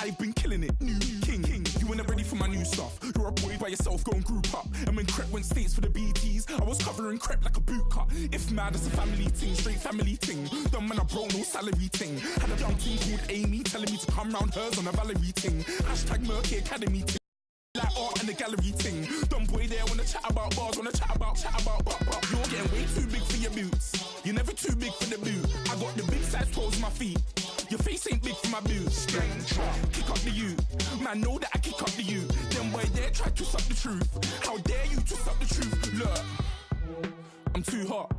I've been killing it, new king. You weren't ready for my new stuff. You're a boy by yourself, going group up. And when Crep went states for the BTs, I was covering Crep like a boot cut. If mad, it's a family thing, straight family thing. Dumb man, I broke no salary thing. Had a young thing called Amy telling me to come round hers on a Valerie thing. Hashtag Murky Academy thing. Like art and the gallery thing. Dumb boy there wanna chat about bars, wanna chat about. You're getting way too big for your boots. You're never too big for the boot. I got the big size toes on my feet. Your face ain't big for my boots. Kick up the you. Man, know that I kick up the you. Them boy there try to suck the truth. How dare you to suck the truth? Look, I'm too hot.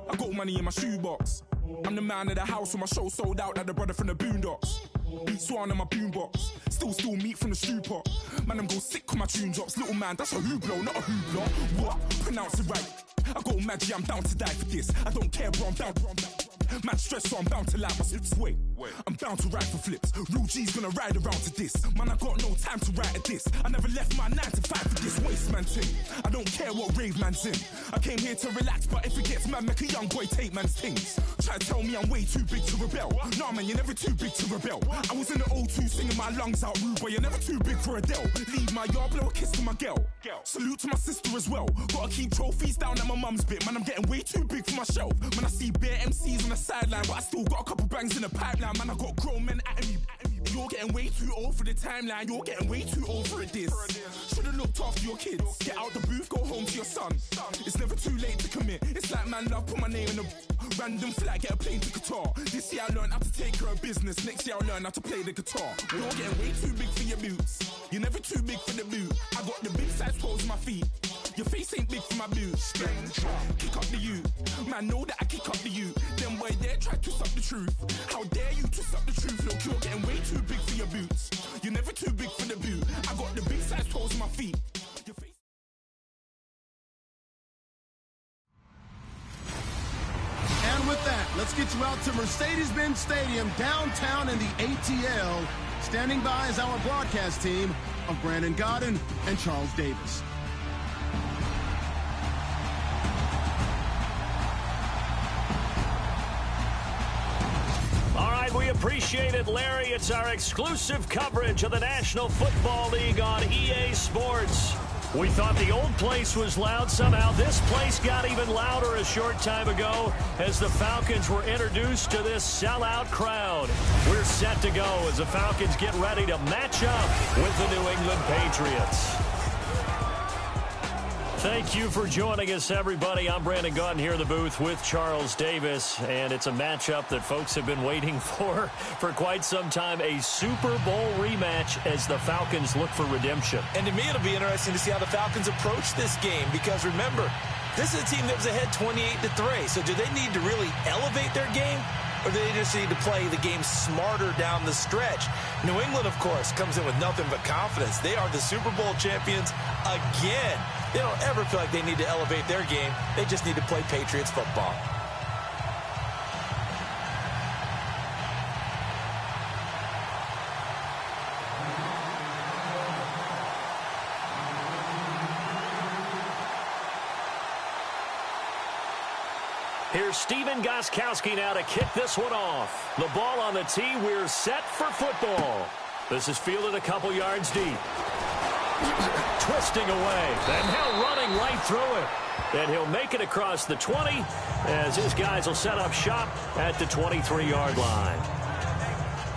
I got money in my shoebox. I'm the man of the house when my show sold out like the brother from the Boondocks. Beat Swan in my boombox. Still meat from the stew pot. Man, I'm go sick when my tune drops. Little man, that's a hooplo, not a hoopla. What? Pronounce it right. I go Maggie, I'm down to die for this. I don't care, bro, I'm down. Man stressed, so I'm bound to like my slips. Wait, I'm bound to ride for flips. Real G's gonna ride around to this. Man, I got no time to write at this. I never left my 9 to 5 for this waste man thing. I don't care what rave man's in. I came here to relax, but if it gets mad, make a young boy take man's things. Try to tell me I'm way too big to rebel. Nah, man, you're never too big to rebel. I was in the O2 singing my lungs out rude, but you're never too big for Adele. Leave my yard, blow a kiss to my girl. Salute to my sister as well. Gotta keep trophies down at my mum's bit. Man, I'm getting way too big for my shelf. Man, I see bare MCs on the sideline, but I still got a couple bangs in the pipeline. Man, I got grown men at me. You're getting way too old for the timeline. You're getting way too old for a diss. Should've looked after your kids. Get out the booth, go home to your son. It's never too late to commit. It's like man love, put my name in a random flag, get a plane to Qatar. This year I learned how to take care of business. Next year I'll learn how to play the guitar. You're getting way too big for your boots. You're never too big for the boot. I got the big size toes on my feet. Your face ain't big for my boots. Kick up the you. Man, know that I kick up the you. Them boy there try to suck the truth. How dare you to suck the truth? Look, you're getting way too big for your boots. You're never too big for the boot. I got the big size toes on my feet. Your face. And with that, let's get you out to Mercedes-Benz Stadium downtown in the ATL. Standing by is our broadcast team of Brandon Godden and Charles Davis. We appreciate it, Larry. It's our exclusive coverage of the National Football League on EA Sports. We thought the old place was loud. Somehow this place got even louder a short time ago as the Falcons were introduced to this sellout crowd. We're set to go as the Falcons get ready to match up with the New England Patriots. Thank you for joining us, everybody. I'm Brandon Godden here in the booth with Charles Davis, and it's a matchup that folks have been waiting for quite some time, a Super Bowl rematch as the Falcons look for redemption. And to me, it'll be interesting to see how the Falcons approach this game, because remember, this is a team that was ahead 28-3, so do they need to really elevate their game, or do they just need to play the game smarter down the stretch? New England, of course, comes in with nothing but confidence. They are the Super Bowl champions again. They don't ever feel like they need to elevate their game. They just need to play Patriots football. Here's Steven Gostkowski now to kick this one off. The ball on the tee. We're set for football. This is fielded a couple yards deep. Twisting away. And now running right through it. And he'll make it across the 20 as his guys will set up shop at the 23-yard line.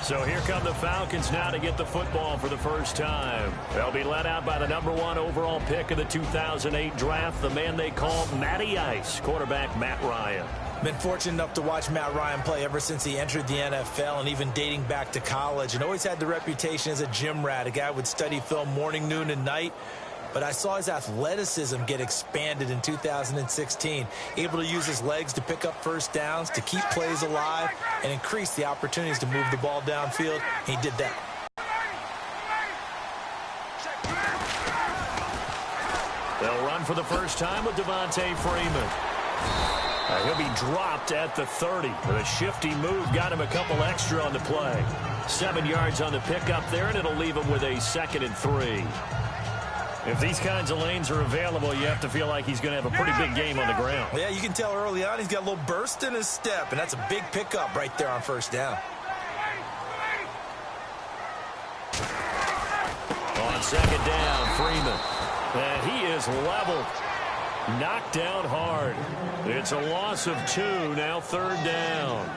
So here come the Falcons now to get the football for the first time. They'll be led out by the #1 overall pick of the 2008 draft, the man they call Matty Ice, quarterback Matt Ryan. Been fortunate enough to watch Matt Ryan play ever since he entered the NFL and even dating back to college, and always had the reputation as a gym rat, a guy who would study film morning, noon, and night. But I saw his athleticism get expanded in 2016, able to use his legs to pick up first downs, to keep plays alive, and increase the opportunities to move the ball downfield. He did that. They'll run for the first time with Devontae Freeman. He'll be dropped at the 30. The shifty move got him a couple extra on the play. 7 yards on the pickup there, and it'll leave him with a 2nd and 3. If these kinds of lanes are available, you have to feel like he's going to have a pretty big game on the ground. Yeah, you can tell early on he's got a little burst in his step, and that's a big pickup right there on first down. second down, Freeman. And he is leveled. Knocked down hard. It's a loss of 2, now third down.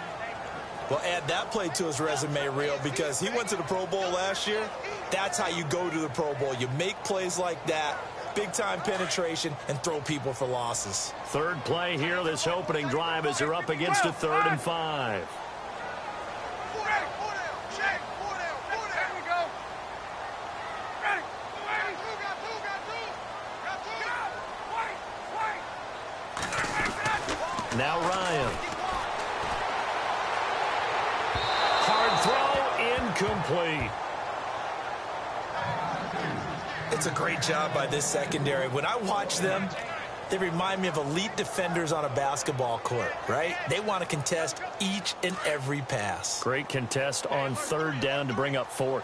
Well, add that play to his resume, Real, because he went to the Pro Bowl last year. That's how you go to the Pro Bowl. You make plays like that, big-time penetration, and throw people for losses. Third play here, this opening drive, as they're up against a 3rd and 5. Now Ryan. Hard throw, incomplete. It's a great job by this secondary. When I watch them, they remind me of elite defenders on a basketball court, right? They want to contest each and every pass. Great contest on third down to bring up 4th.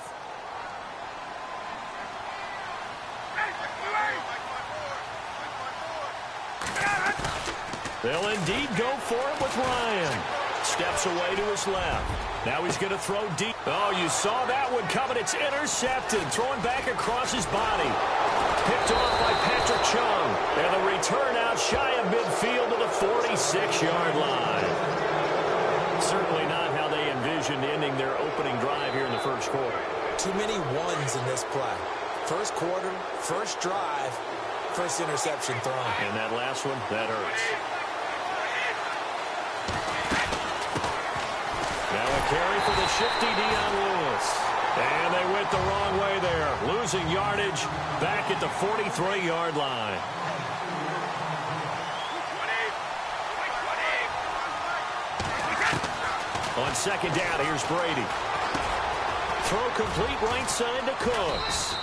They'll indeed go for it with Ryan. Steps away to his left. Now he's going to throw deep. Oh, you saw that one coming. It's intercepted. Throwing back across his body. Picked off by Patrick Chung. And the return out shy of midfield to the 46-yard line. Certainly not how they envisioned ending their opening drive here in the first quarter. Too many ones in this play. First quarter, first drive, first interception thrown. And that last one, that hurts. Now a carry for the shifty Dion Lewis. And they went the wrong way there. Losing yardage back at the 43-yard line. On second down, here's Brady. Throw complete right side to Cooks.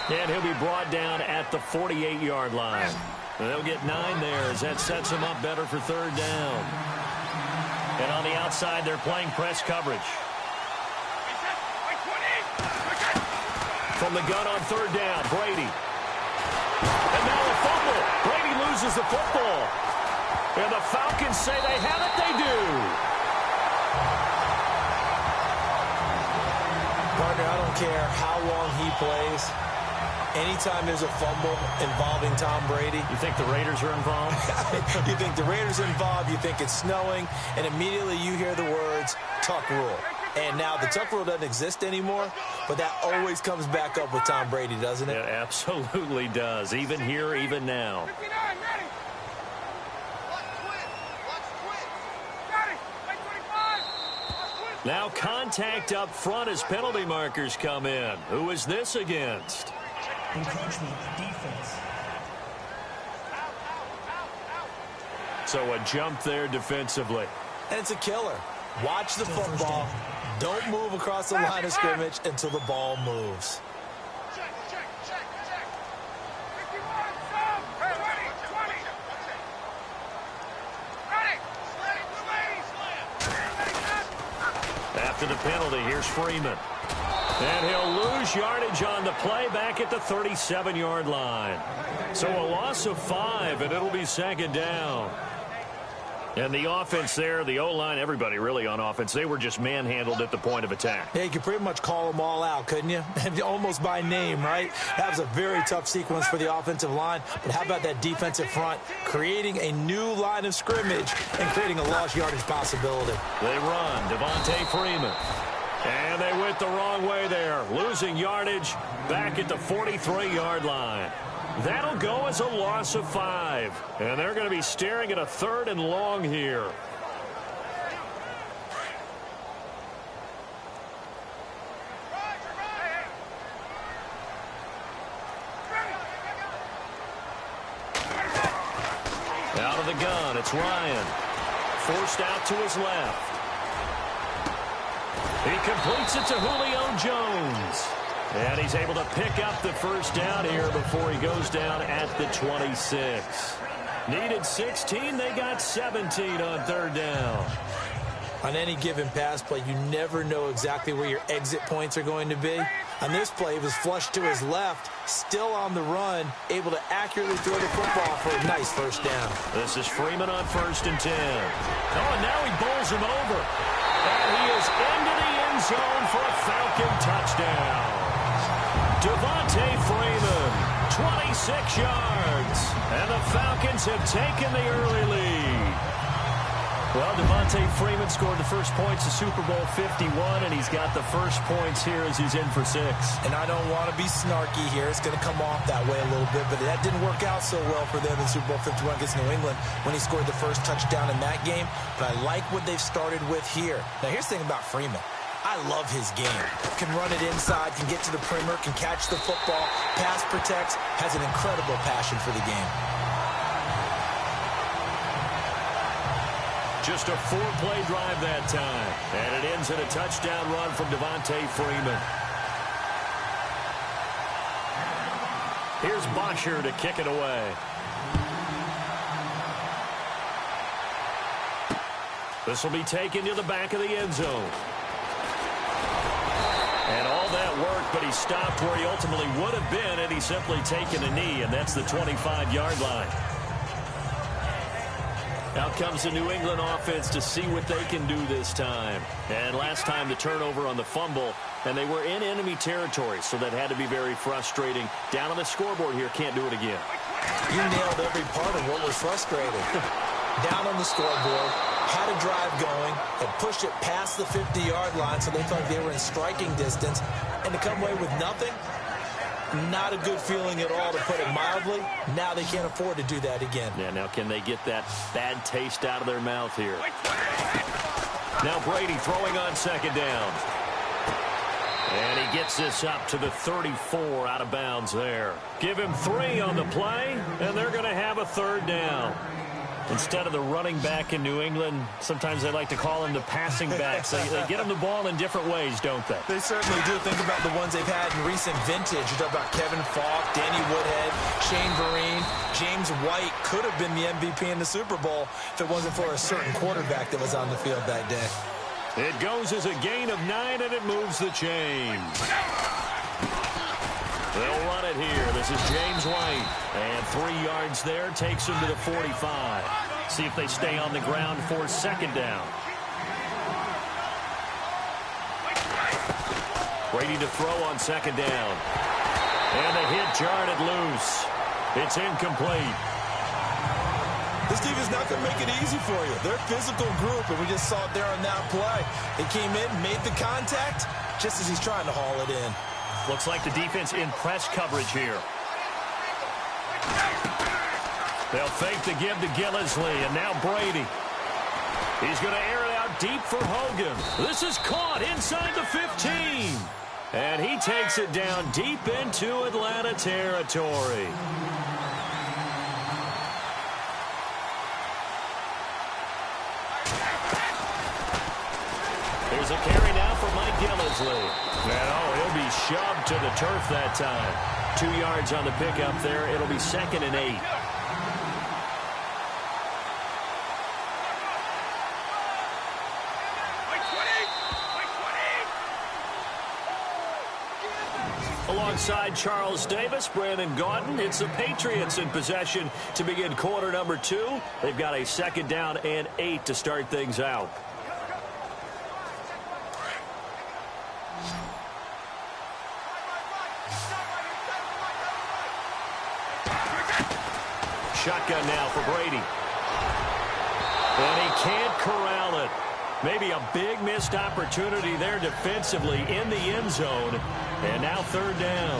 And he'll be brought down at the 48-yard line. And they'll get 9 there as that sets them up better for third down. And on the outside, they're playing press coverage. From the gun on third down, Brady. And now a fumble. Brady loses the football. And the Falcons say they have it. They do. Partner, I don't care how long he plays. Anytime there's a fumble involving Tom Brady. You think the Raiders are involved? You think the Raiders are involved, you think it's snowing, and immediately you hear the words, Tuck Rule. And now the Tuck Rule doesn't exist anymore, but that always comes back up with Tom Brady, doesn't it? It absolutely does, even here, even now. Now contact up front as penalty markers come in. Who is this against? Encroachment defense. So a jump there defensively. And it's a killer. Watch the football. Don't move across the line of scrimmage until the ball moves. After the penalty, here's Freeman. And he'll lose yardage on the play back at the 37-yard line. So a loss of 5, and it'll be second down. And the offense there, the O-line, everybody really on offense, they were just manhandled at the point of attack. Yeah, you could pretty much call them all out, couldn't you? Almost by name, right? That was a very tough sequence for the offensive line. But how about that defensive front creating a new line of scrimmage and creating a lost yardage possibility? They run, Devontae Freeman. And they went the wrong way there, losing yardage back at the 43-yard line. That'll go as a loss of 5. And they're going to be staring at a 3rd and long here. Out of the gun, it's Ryan. Forced out to his left. He completes it to Julio Jones. And he's able to pick up the first down here before he goes down at the 26. Needed 16, they got 17 on third down. On any given pass play, you never know exactly where your exit points are going to be. On this play, he was flushed to his left, still on the run, able to accurately throw the football for a nice first down. This is Freeman on 1st and 10. Oh, and now he bowls him over. And he is into the end zone for a Falcon touchdown. Devontae Freeman, 26 yards. And the Falcons have taken the early lead. Well, Devontae Freeman scored the first points of Super Bowl 51, and he's got the first points here as he's in for 6. And I don't want to be snarky here. It's going to come off that way a little bit, but that didn't work out so well for them in Super Bowl 51 against New England when he scored the first touchdown in that game. But I like what they've started with here. Now, here's the thing about Freeman. I love his game. Can run it inside, can get to the perimeter, can catch the football, pass protects, has an incredible passion for the game. Just a 4-play drive that time. And it ends in a touchdown run from Devontae Freeman. Here's Bosher to kick it away. This will be taken to the back of the end zone. And all that work, but he stopped where he ultimately would have been had he simply taken a knee, and that's the 25-yard line. Out comes the New England offense to see what they can do this time. And last time the turnover on the fumble, and they were in enemy territory, so that had to be very frustrating. Down on the scoreboard here, can't do it again. You nailed every part of what was frustrating. Down on the scoreboard, had a drive going, and pushed it past the 50-yard line so they thought they were in striking distance, and to come away with nothing, not a good feeling at all, to put it mildly. Now they can't afford to do that again. Yeah, now can they get that bad taste out of their mouth here? Now Brady throwing on second down. And he gets this up to the 34, out of bounds there. Give him 3 on the play, and they're going to have a third down. Instead of the running back in New England, sometimes they like to call them the passing backs. They get them the ball in different ways, don't they? They certainly do. Think about the ones they've had in recent vintage. You talk about Kevin Falk, Danny Woodhead, Shane Vereen, James White could have been the MVP in the Super Bowl if it wasn't for a certain quarterback that was on the field that day. It goes as a gain of 9, and it moves the chains. They'll run it here. This is James White. And 3 yards there takes him to the 45. See if they stay on the ground for second down. Brady to throw on second down. And the hit jarred it loose. It's incomplete. This team is not going to make it easy for you. They're a physical group, and we just saw it there on that play. They came in, made the contact, just as he's trying to haul it in. Looks like the defense in press coverage here. They'll fake the give to Gillislee, and now Brady. He's going to air it out deep for Hogan. This is caught inside the 15. And he takes it down deep into Atlanta territory. There's a carry now for Mike Gillislee. And he'll be shoved to the turf that time. 2 yards on the pickup there. It'll be 2nd and 8. Alongside Charles Davis, Brandon Gaudin, it's the Patriots in possession to begin quarter number 2. They've got a 2nd down and 8 to start things out. Shotgun now for Brady. And he can't corral it. Maybe a big missed opportunity there defensively in the end zone. And now 3rd down.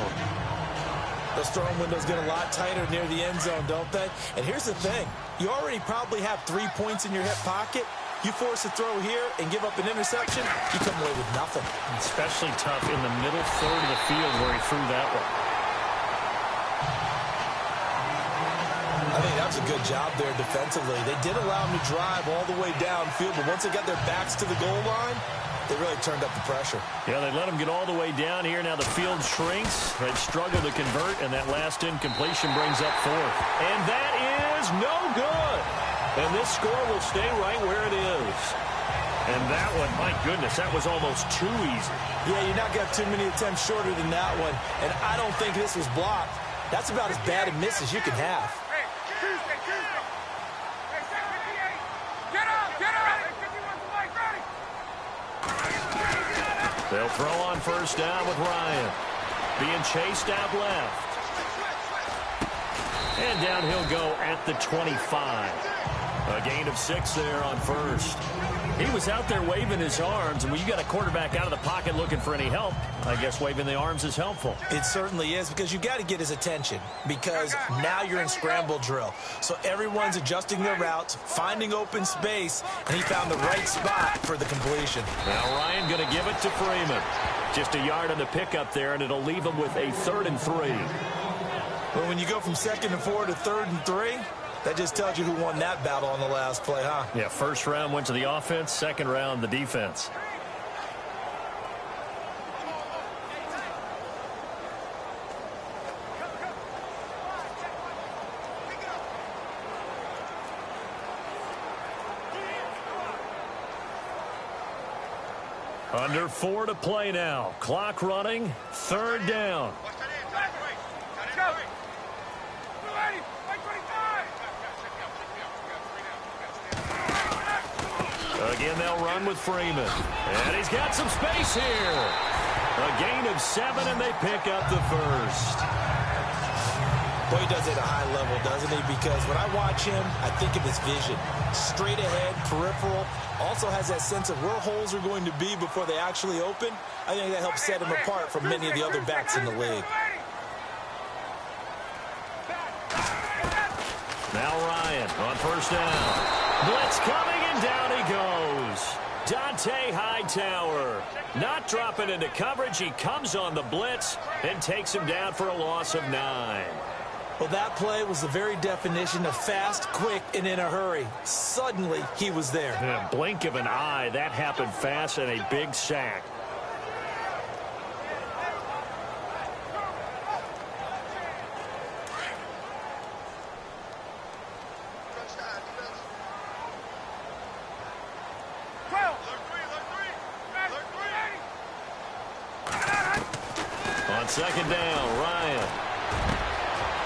Those throwing windows get a lot tighter near the end zone, don't they? And here's the thing. You already probably have 3 points in your hip pocket. You force a throw here and give up an interception, you come away with nothing. Especially tough in the middle third of the field where he threw that one. I think that's a good job there defensively. They did allow them to drive all the way downfield, but once they got their backs to the goal line, they really turned up the pressure. Yeah, they let them get all the way down here. Now the field shrinks. They've struggled to convert, and that last incompletion brings up 4th. And that is no good. And this score will stay right where it is. And that one, my goodness, that was almost too easy. Yeah, you're not going to have too many attempts shorter than that one. And I don't think this was blocked. That's about as bad a miss as you can have. They'll throw on 1st down with Ryan. being chased out left. And down he'll go at the 25. A gain of 6 there on first. He was out there waving his arms, and when you got a quarterback out of the pocket looking for any help, I guess waving the arms is helpful. It certainly is, because you got to get his attention, because now you're in scramble drill. So everyone's adjusting their routes, finding open space, and he found the right spot for the completion. Now Ryan going to give it to Freeman. Just a yard on the pickup there, and it'll leave him with a 3rd and 3. Well, when you go from 2nd and 4 to 3rd and 3, that just tells you who won that battle on the last play, huh? Yeah, first round went to the offense, second round the defense. Under 4 to play now. Clock running, 3rd down. Again, they'll run with Freeman. And he's got some space here. A gain of 7, and they pick up the first. Boy, he does it at a high level, doesn't he? Because when I watch him, I think of his vision. Straight ahead, peripheral. Also has that sense of where holes are going to be before they actually open. I think that helps set him apart from many of the other backs in the league. Now Ryan on first down. Blitz coming, and down he goes. Dante Hightower not dropping into coverage. He comes on the blitz and takes him down for a loss of 9. Well, that play was the very definition of fast, quick, and in a hurry. Suddenly, he was there. In a blink of an eye, that happened fast, and a big sack. On second down, Ryan.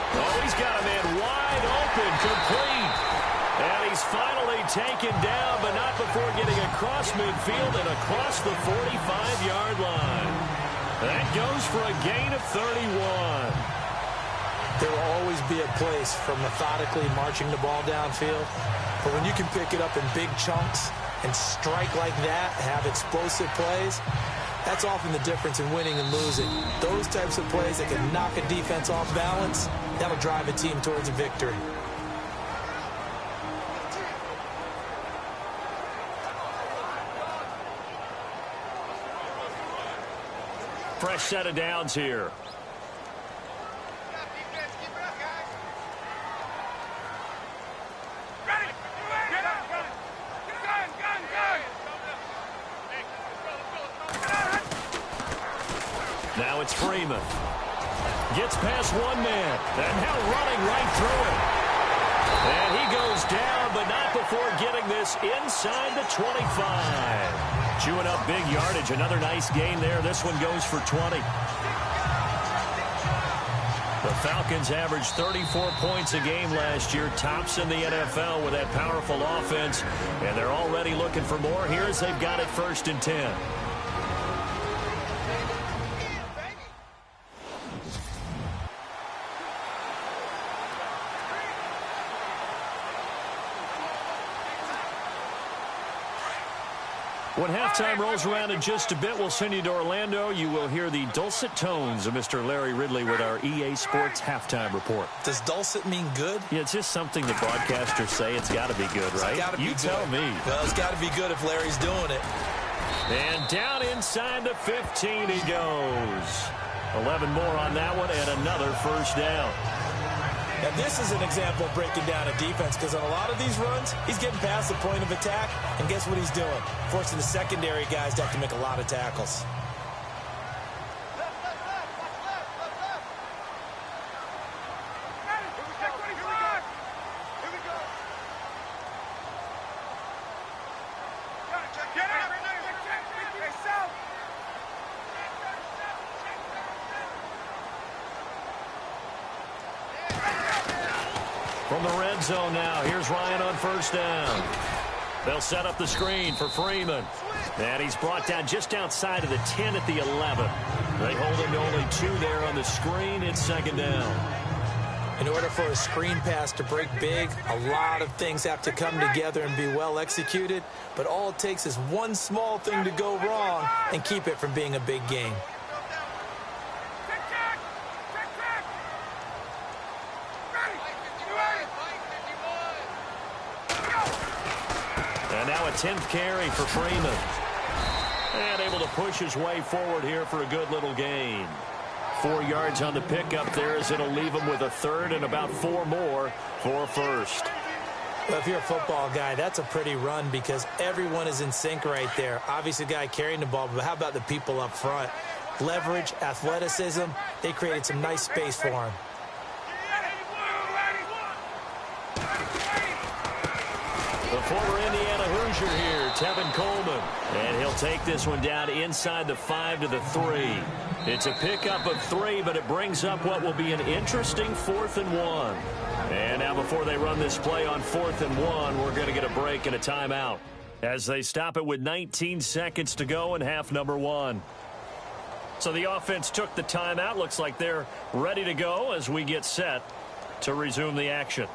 Oh, he's got a man wide open, complete. And he's finally taken down, but not before getting across midfield and across the 45-yard line. That goes for a gain of 31. There will always be a place for methodically marching the ball downfield. But when you can pick it up in big chunks and strike like that, have explosive plays, that's often the difference in winning and losing. Those types of plays that can knock a defense off balance, that'll drive a team towards a victory. Fresh set of downs here. Now it's Freeman. Gets past one man. And now running right through it. And he goes down, but not before getting this inside the 25. Chewing up big yardage. Another nice gain there. This one goes for 20. The Falcons averaged 34 points a game last year. Tops in the NFL with that powerful offense. And they're already looking for more here as they've got it 1st and 10. When halftime rolls around in just a bit, we'll send you to Orlando. You will hear the dulcet tones of Mr. Larry Ridley with our EA Sports halftime report. Does dulcet mean good? Yeah, it's just something the broadcasters say. It's got to be good, right? It's gotta be you good. tell me. Well, it's got to be good if Larry's doing it. And down inside the 15 he goes. 11 more on that one and another 1st down. Now, this is an example of breaking down a defense, because on a lot of these runs, he's getting past the point of attack, and guess what he's doing? Forcing the secondary guys to have to make a lot of tackles. From the red zone now, here's Ryan on 1st down. They'll set up the screen for Freeman. And he's brought down just outside of the 10 at the 11. They hold him to only 2 there on the screen. It's second down. In order for a screen pass to break big, a lot of things have to come together and be well executed. But all it takes is one small thing to go wrong and keep it from being a big game. And now a 10th carry for Freeman. And able to push his way forward here for a good little gain. 4 yards on the pickup there as it'll leave him with a third and about 4 more for first. Well, if you're a football guy, that's a pretty run because everyone is in sync right there. Obviously, the guy carrying the ball, but how about the people up front? Leverage, athleticism, they created some nice space for him. The former Indiana Hoosier here, Tevin Coleman. And he'll take this one down inside the 5 to the 3. It's a pickup of 3, but it brings up what will be an interesting 4th and 1. And now before they run this play on 4th and 1, we're going to get a break and a timeout as they stop it with 19 seconds to go in half number 1. So the offense took the timeout. Looks like they're ready to go as we get set to resume the action.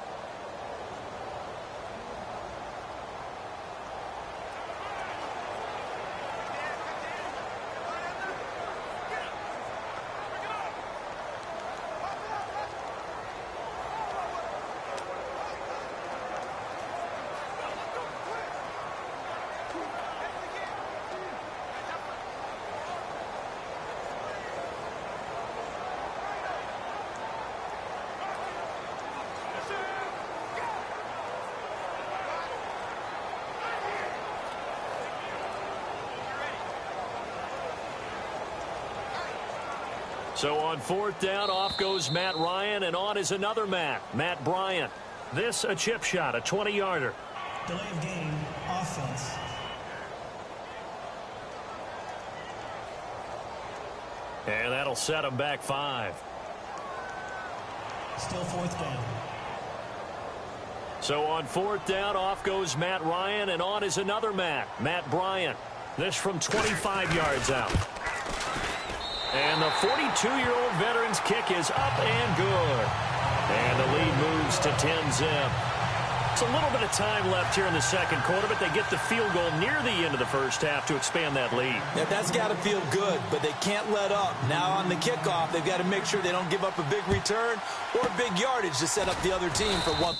So on 4th down, off goes Matt Ryan, and on is another Matt Bryant. This a chip shot, a 20-yarder. Delay of game, offense. And that'll set him back 5. Still 4th down. So on 4th down, off goes Matt Ryan, and on is another Matt Bryant. This from 25 yards out. And the 42-year-old veteran's kick is up and good. And the lead moves to 10-zip. It's a little bit of time left here in the second quarter, but they get the field goal near the end of the first half to expand that lead. Yeah, that's got to feel good, but they can't let up. Now on the kickoff, they've got to make sure they don't give up a big return or big yardage to set up the other team for one.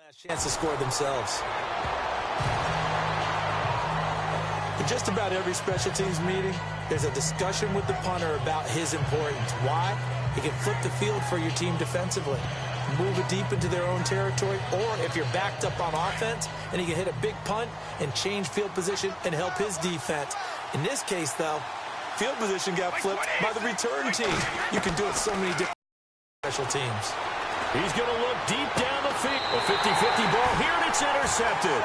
last chance to score themselves. In just about every special teams meeting, there's a discussion with the punter about his importance. Why? He can flip the field for your team defensively, move it deep into their own territory, or if you're backed up on offense, and he can hit a big punt and change field position and help his defense. In this case, though, field position got flipped by the return team. You can do it so many different special teams. He's going to look deep down the field. A 50-50 ball here, and it's intercepted.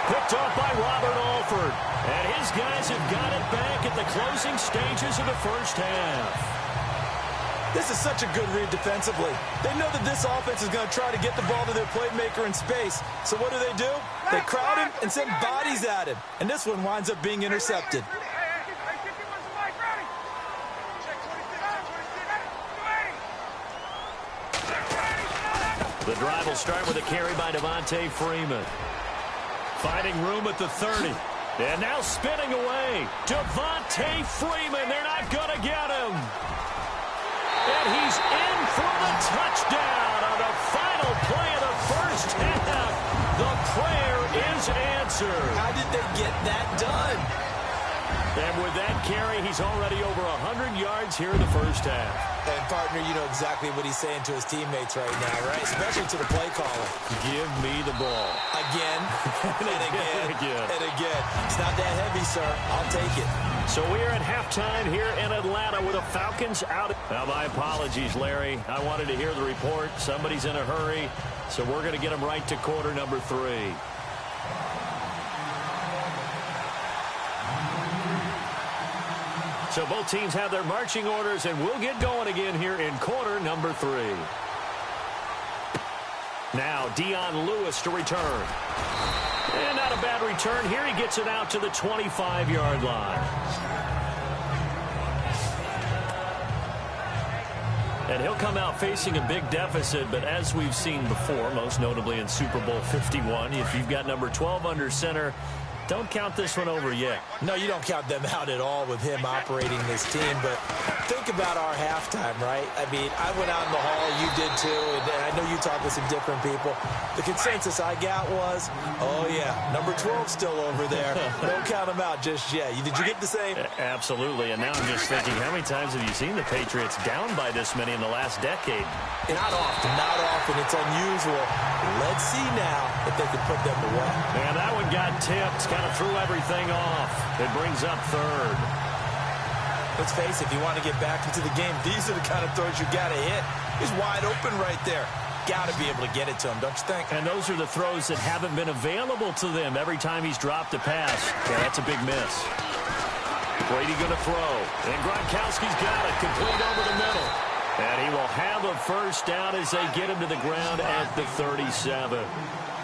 Picked off by Robert Alford. And his guys have got it back at the closing stages of the first half. This is such a good read defensively. They know that this offense is going to try to get the ball to their playmaker in space. So what do? They crowd him and send bodies at him. And this one winds up being intercepted. The drive will start with a carry by Devontae Freeman. Finding room at the 30. And now spinning away. Devontae Freeman. They're not going to get him. And he's in for the touchdown on the final play of the first half. The prayer is answered. How did they get that done? And with that carry, he's already over 100 yards here in the first half. And, partner, you know exactly what he's saying to his teammates right now, right? Especially to the play caller. Give me the ball. Again, and again, and again. It's not that heavy, sir. I'll take it. So we are at halftime here in Atlanta with the Falcons out. Now, my apologies, Larry. I wanted to hear the report. Somebody's in a hurry, so we're going to get them right to quarter number 3. So both teams have their marching orders, and we'll get going again here in quarter number 3. Now, Dion Lewis to return. And not a bad return here. He gets it out to the 25-yard line. And he'll come out facing a big deficit, but as we've seen before, most notably in Super Bowl 51, if you've got number 12 under center, don't count this one over yet. No, you don't count them out at all with him operating this team, but think about our halftime, right? I mean, I went out in the hall, you did too, and I know you talked with some different people. The consensus I got was, oh yeah, number 12 still over there. Don't count him out just yet. Did you get the same? Absolutely, and now I'm just thinking, how many times have you seen the Patriots down by this many in the last decade? Not often. It's unusual. Let's see now if they can put them away. And that one got tipped. Kind of threw everything off. It brings up third. Let's face it, if you want to get back into the game, these are the kind of throws you got to hit. He's wide open right there. Got to be able to get it to him, don't you think? And those are the throws that haven't been available to them every time he's dropped a pass. Yeah, that's a big miss. Brady going to throw. And Gronkowski's got it. Complete over the middle. And he will have a first down as they get him to the ground at the 37.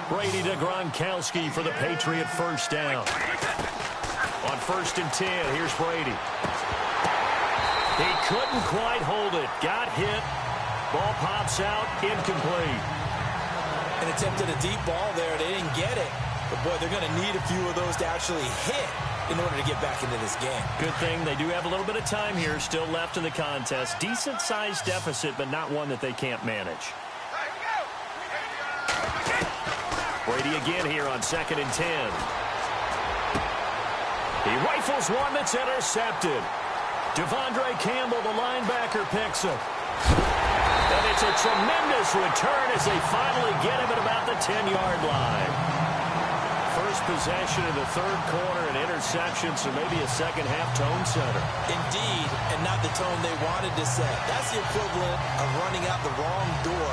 Brady to Gronkowski for the Patriot first down. On 1st and 10, here's Brady. He couldn't quite hold it. Got hit. Ball pops out. Incomplete. And attempted a deep ball there. They didn't get it. But, boy, they're going to need a few of those to actually hit in order to get back into this game. Good thing they do have a little bit of time here still left in the contest. Decent-sized deficit, but not one that they can't manage. Brady again here on 2nd and 10. He rifles one that's intercepted. Devondre Campbell, the linebacker, picks it. And it's a tremendous return as they finally get him at about the 10-yard line. First possession of the third quarter, an interception, so maybe a second-half tone setter. Indeed, and not the tone they wanted to set. That's the equivalent of running out the wrong door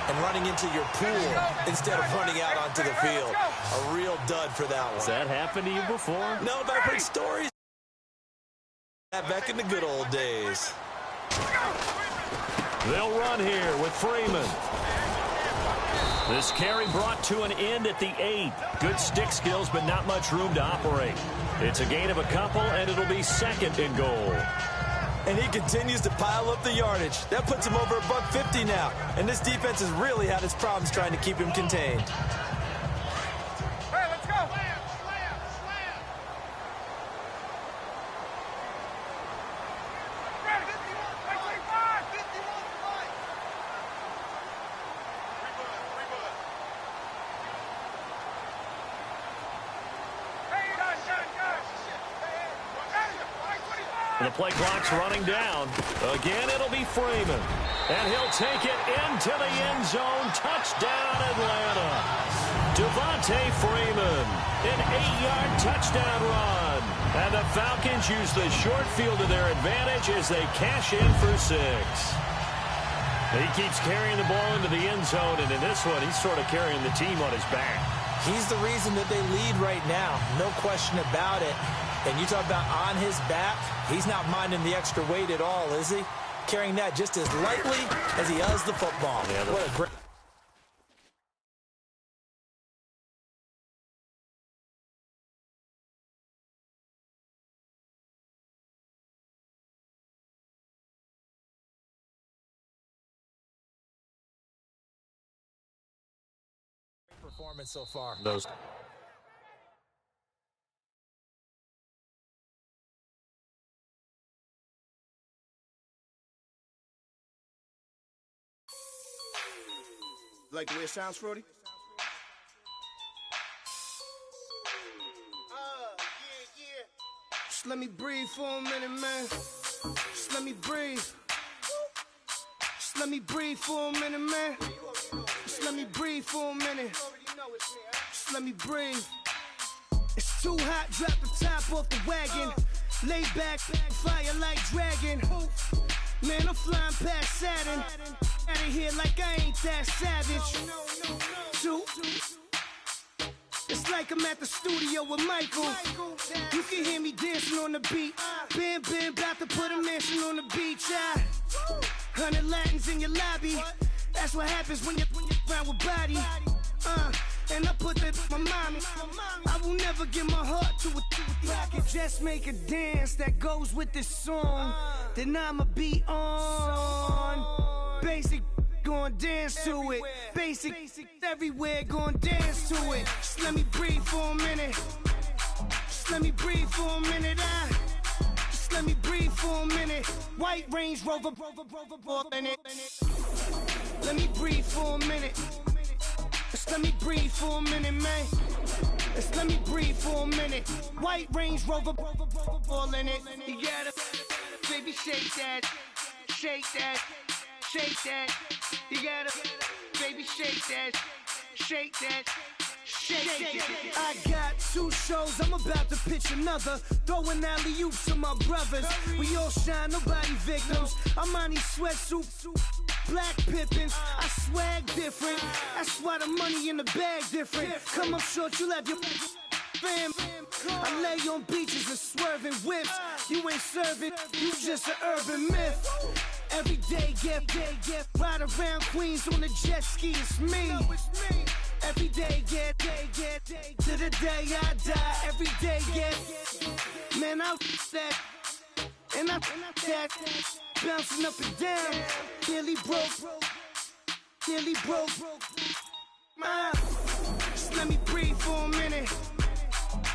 and running into your pool instead of running out onto the field. A real dud for that one. Has that happened to you before? No, but I've heard stories back in the good old days. They'll run here with Freeman. This carry brought to an end at the 8. Good stick skills, but not much room to operate. It's a gain of a couple, and it'll be 2nd and goal. And he continues to pile up the yardage. That puts him over $150 now. And this defense has really had its problems trying to keep him contained. And the play clock's running down. Again, it'll be Freeman. And he'll take it into the end zone. Touchdown, Atlanta. Devontae Freeman, an 8-yard touchdown run. And the Falcons use the short field to their advantage as they cash in for 6. He keeps carrying the ball into the end zone, and in this one, he's sort of carrying the team on his back. He's the reason that they lead right now. No question about it. And you talk about on his back, he's not minding the extra weight at all, is he? Carrying that just as lightly as he does the football. Yeah, what a great performance so far. Those. Like the way it sounds, Frody? Yeah. Just let me breathe for a minute, man. Just let me breathe. Just let me breathe for a minute, man. Just let me breathe for a minute. Just let me breathe. It's too hot, drop the top off the wagon. Lay back, fire like dragon. Man, I'm flying past Saturn. Out of here like I ain't that savage. It's like I'm at the studio with Michael. You can hear me dancing on the beat. Bam, about to put a mansion on the beach. 100 Latins in your lobby. That's what happens when you're around with body. And I put that in my mommy. I will never give my heart to it. I can just make a dance that goes with this song. Then I'ma be on. Basic, gon' dance to it. Basic, everywhere, gon' dance to it. Just let me breathe for a minute. Just let me breathe for a minute. Just let me breathe for a minute. White Range Rover, in it. Let me breathe for a minute. Just let me breathe for a minute, man. Just let me breathe for a minute. White Range Rover, all in it. You gotta, baby, shake that, shake that, shake that. You gotta, baby, shake that, shake that. Shake. I got 2 shows, I'm about to pitch another. Throwing alley-oops to my brothers. We all shine, nobody victims. I'm on these sweatsuits, black Pippins. I swag different. That's why the money in the bag different. Come up short, you'll have your fam. I lay on beaches and swerving whips. You ain't serving, you just an urban myth. Every day, get ride around Queens on a jet ski, it's me. Every day, get to the day I die. Every day, get man, I that and I that bouncing up and down. Nearly broke. Just let me breathe for a minute.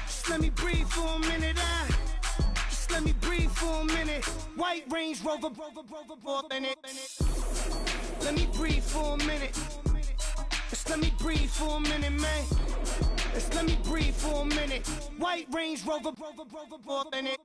Just let me breathe for a minute. Just let me breathe for a minute. White Range Rover, in it. Let me breathe for a minute. Just let me breathe for a minute, man. Just let me breathe for a minute. White Range Rover, in it.